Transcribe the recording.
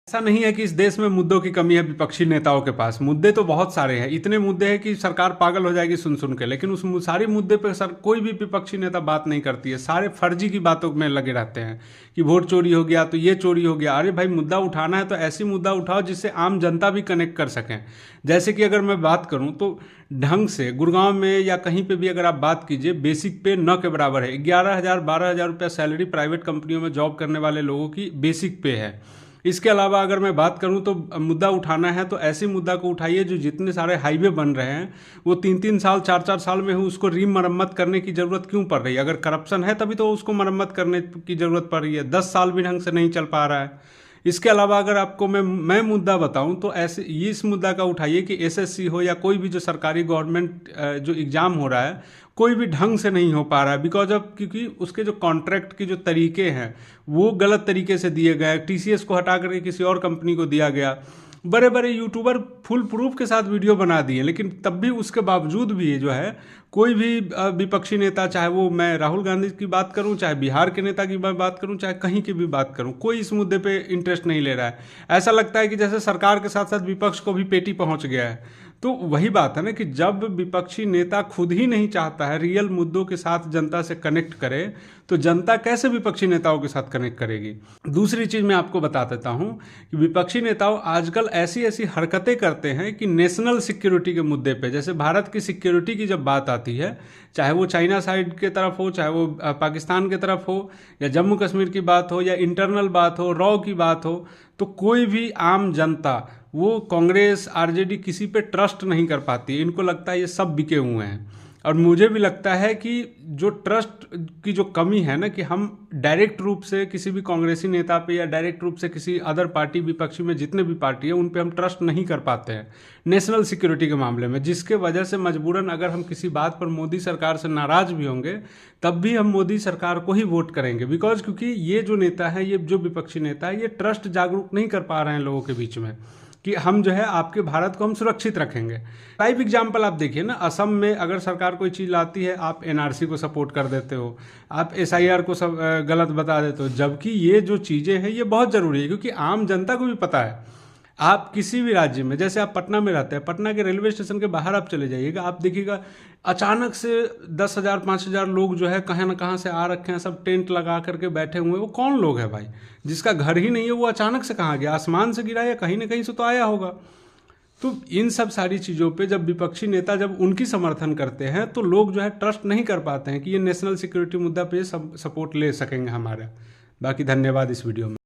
ऐसा नहीं है कि इस देश में मुद्दों की कमी है विपक्षी नेताओं के पास। मुद्दे तो बहुत सारे हैं, इतने मुद्दे हैं कि सरकार पागल हो जाएगी सुन सुन के, लेकिन उस सारे मुद्दे पर सर कोई भी विपक्षी नेता बात नहीं करती है। सारे फर्जी की बातों में लगे रहते हैं कि वोट चोरी हो गया तो ये चोरी हो गया। अरे भाई, मुद्दा उठाना है तो ऐसी मुद्दा उठाओ जिससे आम जनता भी कनेक्ट कर सकें। जैसे कि अगर मैं बात करूं तो ढंग से गुड़गांव में या कहीं पे भी अगर आप बात कीजिए, बेसिक पे न के बराबर है। 11,000 12,000 रुपया सैलरी प्राइवेट कंपनियों में जॉब करने वाले लोगों की बेसिक पे है। इसके अलावा अगर मैं बात करूं तो मुद्दा उठाना है तो ऐसी मुद्दा को उठाइए जो जितने सारे हाईवे बन रहे हैं वो 3-3 साल 4-4 साल में हो, उसको मरम्मत करने की ज़रूरत क्यों पड़ रही है? अगर करप्शन है तभी तो उसको मरम्मत करने की ज़रूरत पड़ रही है। 10 साल भी ढंग से नहीं चल पा रहा है। इसके अलावा अगर आपको मैं मुद्दा बताऊं तो ऐसे ये इस मुद्दा का उठाइए कि एसएससी हो या कोई भी जो सरकारी गवर्नमेंट जो एग्ज़ाम हो रहा है, कोई भी ढंग से नहीं हो पा रहा है बिकॉज ऑफ क्योंकि उसके जो कॉन्ट्रैक्ट के जो तरीके हैं वो गलत तरीके से दिए गए। टीसीएस को हटा करके किसी और कंपनी को दिया गया। बड़े बड़े यूट्यूबर फुल प्रूफ के साथ वीडियो बना दिए, लेकिन तब भी उसके बावजूद भी जो है कोई भी विपक्षी नेता, चाहे वो मैं राहुल गांधी की बात करूं, चाहे बिहार के नेता की बात करूं, चाहे कहीं की भी बात करूं, कोई इस मुद्दे पे इंटरेस्ट नहीं ले रहा है। ऐसा लगता है कि जैसे सरकार के साथ साथ विपक्ष को भी पेटी पहुंच गया है। तो वही बात है ना कि जब विपक्षी नेता खुद ही नहीं चाहता है रियल मुद्दों के साथ जनता से कनेक्ट करे तो जनता कैसे विपक्षी नेताओं के साथ कनेक्ट करेगी। दूसरी चीज मैं आपको बता देता हूं कि विपक्षी नेताओं आजकल ऐसी ऐसी हरकतें करते हैं कि नेशनल सिक्योरिटी के मुद्दे पे, जैसे भारत की सिक्योरिटी की जब बात आती है, चाहे वो चाइना साइड के तरफ हो, चाहे वो पाकिस्तान के तरफ हो, या जम्मू कश्मीर की बात हो, या इंटरनल बात हो, रॉ की बात हो, तो कोई भी आम जनता वो कांग्रेस आरजेडी किसी पे ट्रस्ट नहीं कर पाती। इनको लगता है ये सब बिके हुए हैं। और मुझे भी लगता है कि जो ट्रस्ट की जो कमी है ना, कि हम डायरेक्ट रूप से किसी भी कांग्रेसी नेता पे या डायरेक्ट रूप से किसी अदर पार्टी, विपक्षी में जितने भी पार्टी है उन पे हम ट्रस्ट नहीं कर पाते हैं नेशनल सिक्योरिटी के मामले में, जिसके वजह से मजबूरन अगर हम किसी बात पर मोदी सरकार से नाराज भी होंगे तब भी हम मोदी सरकार को ही वोट करेंगे। बिकॉज क्योंकि ये जो नेता है, ये जो विपक्षी नेता है, ये ट्रस्ट जागरूक नहीं कर पा रहे हैं लोगों के बीच में कि हम जो है आपके भारत को हम सुरक्षित रखेंगे। लाइव एग्जाम्पल आप देखिए ना, असम में अगर सरकार कोई चीज़ लाती है आप एनआरसी को सपोर्ट कर देते हो, आप एसआईआर को सब गलत बता देते हो, जबकि ये जो चीज़ें हैं ये बहुत ज़रूरी है। क्योंकि आम जनता को भी पता है, आप किसी भी राज्य में, जैसे आप पटना में रहते हैं, पटना के रेलवे स्टेशन के बाहर आप चले जाइएगा, आप देखिएगा अचानक से 10,000 5,000 लोग जो है कहाँ ना कहाँ से आ रखे हैं, सब टेंट लगा करके बैठे हुए हैं। वो कौन लोग हैं भाई? जिसका घर ही नहीं है वो अचानक से कहाँ गया? आसमान से गिरा या कहीं ना कहीं से तो आया होगा। तो इन सब सारी चीज़ों पे जब विपक्षी नेता जब उनकी समर्थन करते हैं तो लोग जो है ट्रस्ट नहीं कर पाते हैं कि ये नेशनल सिक्योरिटी मुद्दा पे सपोर्ट ले सकेंगे हमारा। बाकी धन्यवाद इस वीडियो में।